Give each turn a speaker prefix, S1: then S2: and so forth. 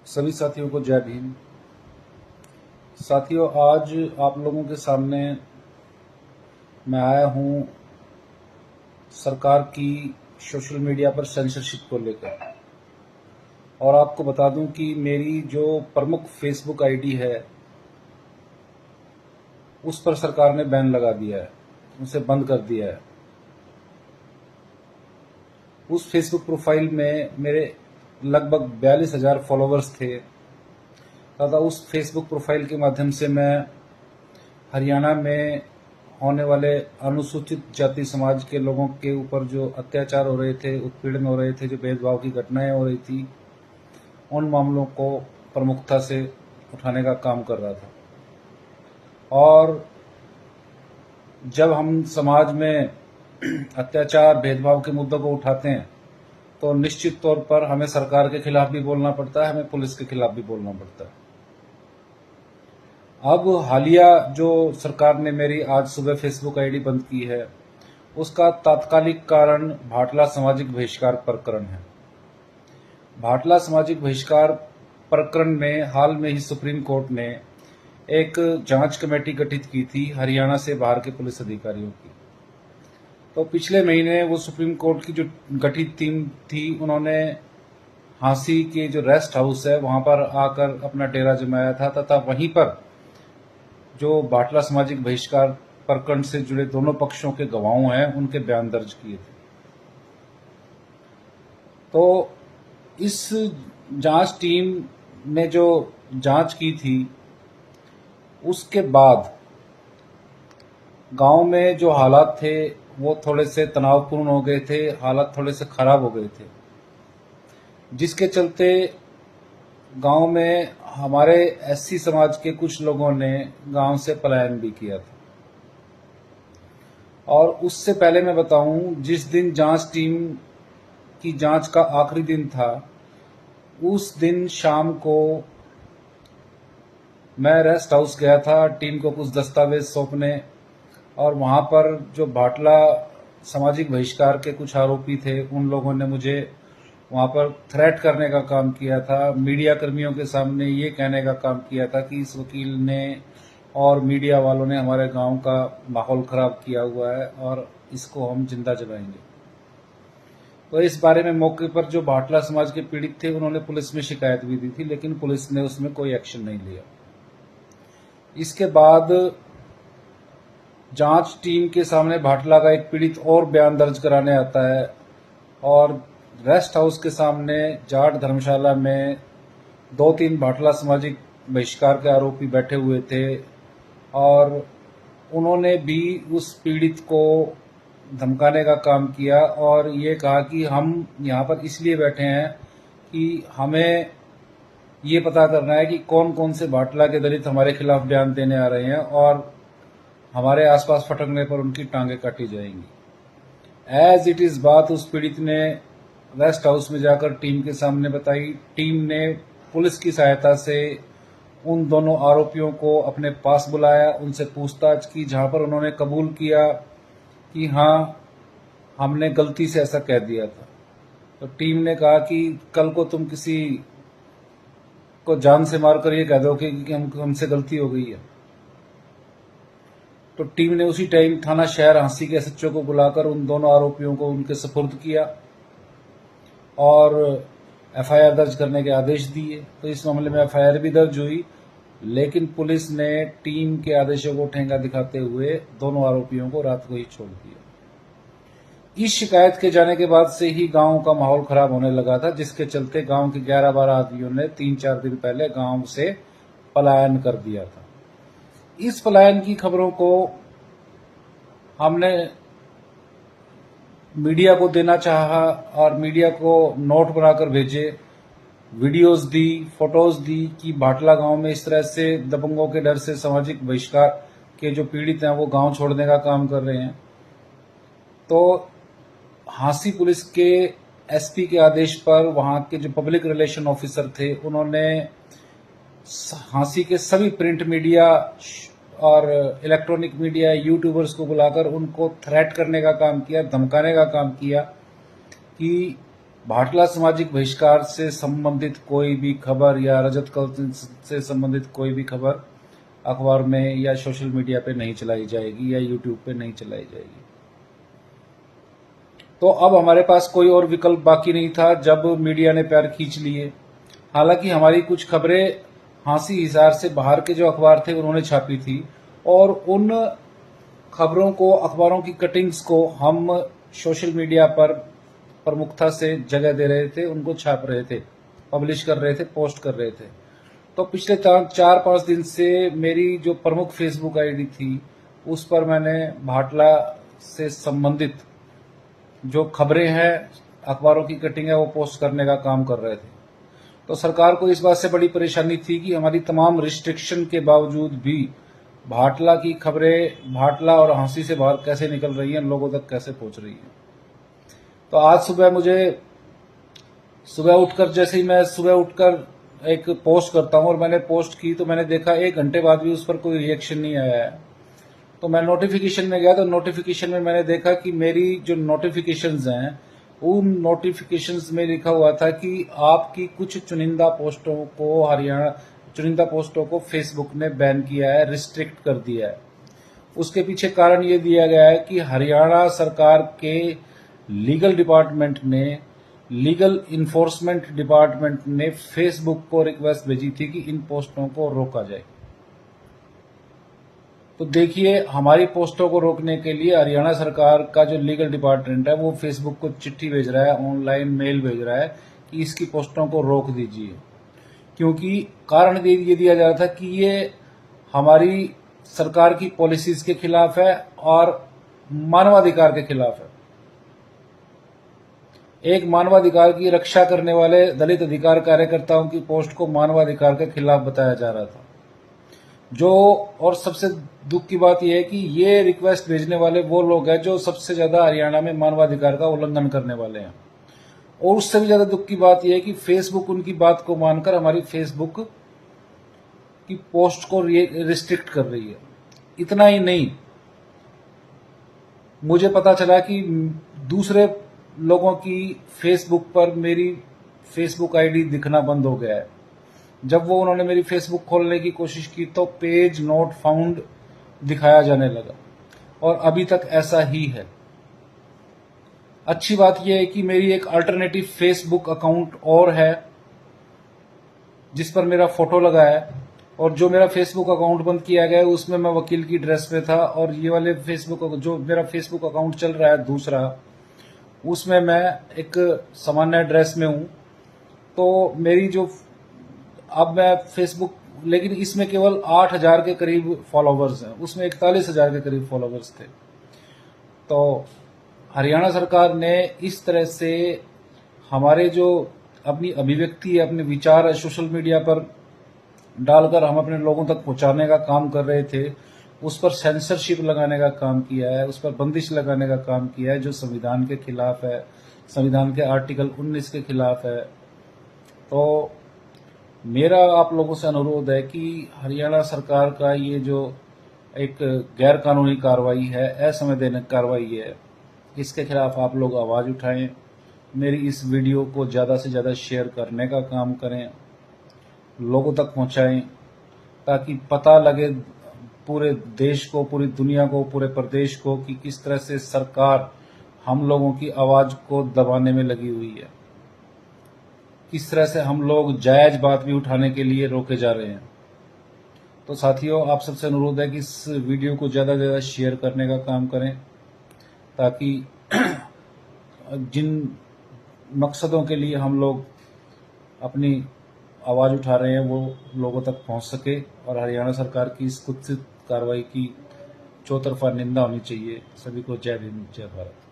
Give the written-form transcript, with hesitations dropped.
S1: सभी साथियों को जय भीम। साथियों, आज आप लोगों के सामने मैं आया हूं सरकार की सोशल मीडिया पर सेंसरशिप को लेकर, और आपको बता दूं कि मेरी जो प्रमुख फेसबुक आईडी है उस पर सरकार ने बैन लगा दिया है, उसे बंद कर दिया है। उस फेसबुक प्रोफाइल में मेरे लगभग 42,000 फॉलोअर्स थे तथा उस फेसबुक प्रोफाइल के माध्यम से मैं हरियाणा में होने वाले अनुसूचित जाति समाज के लोगों के ऊपर जो अत्याचार हो रहे थे, उत्पीड़न हो रहे थे, जो भेदभाव की घटनाएं हो रही थी, उन मामलों को प्रमुखता से उठाने का काम कर रहा था। और जब हम समाज में अत्याचार भेदभाव के मुद्दों को उठाते हैं तो निश्चित तौर पर हमें सरकार के खिलाफ भी बोलना पड़ता है, हमें पुलिस के खिलाफ भी बोलना पड़ता है। अब हालिया जो सरकार ने मेरी आज सुबह फेसबुक आईडी बंद की है, उसका तात्कालिक कारण भाटला सामाजिक बहिष्कार प्रकरण है। भाटला सामाजिक बहिष्कार प्रकरण में हाल में ही सुप्रीम कोर्ट ने एक जांच कमेटी गठित की थी हरियाणा से बाहर के पुलिस अधिकारियों की। तो पिछले महीने वो सुप्रीम कोर्ट की जो गठित टीम थी, उन्होंने हांसी के जो रेस्ट हाउस है वहां पर आकर अपना डेरा जमाया था तथा वहीं पर जो भाटला सामाजिक बहिष्कार प्रकरण से जुड़े दोनों पक्षों के गवाहों हैं उनके बयान दर्ज किए थे। तो इस जांच टीम ने जो जांच की थी उसके बाद गांव में जो हालात थे वो थोड़े से तनावपूर्ण हो गए थे, हालात थोड़े से खराब हो गए थे, जिसके चलते गांव में हमारे एससी समाज के कुछ लोगों ने गांव से पलायन भी किया था। और उससे पहले मैं बताऊं, जिस दिन जांच टीम की जांच का आखिरी दिन था, उस दिन शाम को मैं रेस्ट हाउस गया था टीम को कुछ दस्तावेज सौंपने, और वहां पर जो भाटला सामाजिक बहिष्कार के कुछ आरोपी थे उन लोगों ने मुझे वहां पर थ्रेट करने का काम किया था। मीडिया कर्मियों के सामने ये कहने का काम किया था कि इस वकील ने और मीडिया वालों ने हमारे गांव का माहौल खराब किया हुआ है और इसको हम जिंदा जलाएंगे। तो इस बारे में मौके पर जो भाटला समाज के पीड़ित थे उन्होंने पुलिस में शिकायत भी दी थी, लेकिन पुलिस ने उसमें कोई एक्शन नहीं लिया। इसके बाद जांच टीम के सामने भाटला का एक पीड़ित और बयान दर्ज कराने आता है, और रेस्ट हाउस के सामने जाट धर्मशाला में 2-3 भाटला सामाजिक बहिष्कार के आरोपी बैठे हुए थे, और उन्होंने भी उस पीड़ित को धमकाने का काम किया और ये कहा कि हम यहाँ पर इसलिए बैठे हैं कि हमें ये पता करना है कि कौन कौन से भाटला के दलित हमारे खिलाफ बयान देने आ रहे हैं और हमारे आसपास फटकने पर उनकी टांगें काटी जाएंगी। एज इट इज बात उस पीड़ित ने रेस्ट हाउस में जाकर टीम के सामने बताई। टीम ने पुलिस की सहायता से उन दोनों आरोपियों को अपने पास बुलाया, उनसे पूछताछ की, जहां पर उन्होंने कबूल किया कि हाँ, हमने गलती से ऐसा कह दिया था। तो टीम ने कहा कि कल को तुम किसी को जान से मारकर ये कह दो कि हमसे गलती हो गई है। तो टीम ने उसी टाइम थाना शहर हांसी के एसएचओ को बुलाकर उन दोनों आरोपियों को उनके सुपुर्द किया और एफआईआर दर्ज करने के आदेश दिए। तो इस मामले में एफआईआर भी दर्ज हुई, लेकिन पुलिस ने टीम के आदेशों को ठेंगा दिखाते हुए दोनों आरोपियों को रात को ही छोड़ दिया। इस शिकायत के जाने के बाद से ही गांव का माहौल खराब होने लगा था, जिसके चलते गांव के 11-12 आदमियों ने 3-4 दिन पहले गांव से पलायन कर दिया था। इस पलायन की खबरों को हमने मीडिया को देना चाहा और मीडिया को नोट बनाकर भेजे, वीडियोस दी, फोटोज दी कि भाटला गांव में इस तरह से दबंगों के डर से सामाजिक बहिष्कार के जो पीड़ित हैं वो गांव छोड़ने का काम कर रहे हैं। तो हांसी पुलिस के एसपी के आदेश पर वहां के जो पब्लिक रिलेशन ऑफिसर थे उन्होंने हांसी के सभी प्रिंट मीडिया और इलेक्ट्रॉनिक मीडिया, यूट्यूबर्स को बुलाकर उनको थ्रेट करने का काम किया, धमकाने का काम किया कि भाटला सामाजिक बहिष्कार से संबंधित कोई भी खबर या रजत कल से संबंधित कोई भी खबर अखबार में या सोशल मीडिया पे नहीं चलाई जाएगी या यूट्यूब पे नहीं चलाई जाएगी। तो अब हमारे पास कोई और विकल्प बाकी नहीं था जब मीडिया ने पैर खींच लिए। हालांकि हमारी कुछ खबरें हांसी हिसार से बाहर के जो अखबार थे उन्होंने छापी थी और उन खबरों को, अखबारों की कटिंग्स को हम सोशल मीडिया पर प्रमुखता से जगह दे रहे थे, उनको छाप रहे थे, पब्लिश कर रहे थे, पोस्ट कर रहे थे। तो पिछले 4-5 दिन से मेरी जो प्रमुख फेसबुक आईडी थी उस पर मैंने भाटला से संबंधित जो खबरें हैं, अखबारों की कटिंग है, वो पोस्ट करने का काम कर रहे थे। तो सरकार को इस बात से बड़ी परेशानी थी कि हमारी तमाम रिस्ट्रिक्शन के बावजूद भी भाटला की खबरें भाटला और हांसी से बाहर कैसे निकल रही हैं, लोगों तक कैसे पहुंच रही हैं। तो आज सुबह उठकर, जैसे ही मैं सुबह उठकर एक पोस्ट करता हूं और मैंने पोस्ट की तो मैंने देखा 1 घंटे बाद भी उस पर कोई रिएक्शन नहीं आया है। तो मैं नोटिफिकेशन में गया तो नोटिफिकेशन में मैंने देखा कि मेरी जो नोटिफिकेशंस हैं उन नोटिफिकेशंस में लिखा हुआ था कि आपकी कुछ चुनिंदा पोस्टों को फेसबुक ने बैन किया है, रिस्ट्रिक्ट कर दिया है। उसके पीछे कारण ये दिया गया है कि हरियाणा सरकार के लीगल इन्फोर्समेंट डिपार्टमेंट ने फेसबुक को रिक्वेस्ट भेजी थी कि इन पोस्टों को रोका जाए। तो देखिए, हमारी पोस्टों को रोकने के लिए हरियाणा सरकार का जो लीगल डिपार्टमेंट है वो फेसबुक को चिट्ठी भेज रहा है, ऑनलाइन मेल भेज रहा है कि इसकी पोस्टों को रोक दीजिए, क्योंकि कारण ये दिया जा रहा था कि ये हमारी सरकार की पॉलिसीज के खिलाफ है और मानवाधिकार के खिलाफ है। एक मानवाधिकार की रक्षा करने वाले दलित अधिकार कार्यकर्ताओं की पोस्ट को मानवाधिकार के खिलाफ बताया जा रहा था। और सबसे दुख की बात यह है कि ये रिक्वेस्ट भेजने वाले वो लोग हैं जो सबसे ज्यादा हरियाणा में मानवाधिकार का उल्लंघन करने वाले हैं। और उससे भी ज्यादा दुख की बात यह है कि फेसबुक उनकी बात को मानकर हमारी फेसबुक की पोस्ट को रिस्ट्रिक्ट कर रही है। इतना ही नहीं, मुझे पता चला कि दूसरे लोगों की फेसबुक पर मेरी फेसबुक आईडी दिखना बंद हो गया है। जब उन्होंने मेरी फेसबुक खोलने की कोशिश की तो पेज नॉट फाउंड दिखाया जाने लगा और अभी तक ऐसा ही है। अच्छी बात यह है कि मेरी एक अल्टरनेटिव फेसबुक अकाउंट और है जिस पर मेरा फोटो लगा है, और जो मेरा फेसबुक अकाउंट बंद किया गया है उसमें मैं वकील की ड्रेस में था, और ये वाले जो मेरा फेसबुक अकाउंट चल रहा है दूसरा, उसमें मैं एक सामान्य ड्रेस में हूं। तो मेरी जो अब मैं फेसबुक, लेकिन इसमें केवल 8,000 के करीब फॉलोवर्स हैं, उसमें 41,000 के करीब फॉलोवर्स थे। तो हरियाणा सरकार ने इस तरह से हमारे जो अपनी अभिव्यक्ति है, अपने विचार है, सोशल मीडिया पर डालकर हम अपने लोगों तक पहुंचाने का काम कर रहे थे, उस पर सेंसरशिप लगाने का काम किया है, उस पर बंदिश लगाने का काम किया है, जो संविधान के खिलाफ है, संविधान के आर्टिकल 19 के खिलाफ है। तो मेरा आप लोगों से अनुरोध है कि हरियाणा सरकार का ये जो एक गैर कानूनी कार्रवाई है, असंवैधानिक कार्रवाई है, इसके खिलाफ आप लोग आवाज उठाएं। मेरी इस वीडियो को ज़्यादा से ज़्यादा शेयर करने का काम करें, लोगों तक पहुंचाएं, ताकि पता लगे पूरे देश को, पूरी दुनिया को, पूरे प्रदेश को कि किस तरह से सरकार हम लोगों की आवाज को दबाने में लगी हुई है, किस तरह से हम लोग जायज बात भी उठाने के लिए रोके जा रहे हैं। तो साथियों, आप सबसे अनुरोध है कि इस वीडियो को ज़्यादा से ज़्यादा शेयर करने का काम करें, ताकि जिन मकसदों के लिए हम लोग अपनी आवाज़ उठा रहे हैं वो लोगों तक पहुंच सके, और हरियाणा सरकार की इस कुत्सित कार्रवाई की चौतरफा निंदा होनी चाहिए। सभी को जय भीम, जय भारत।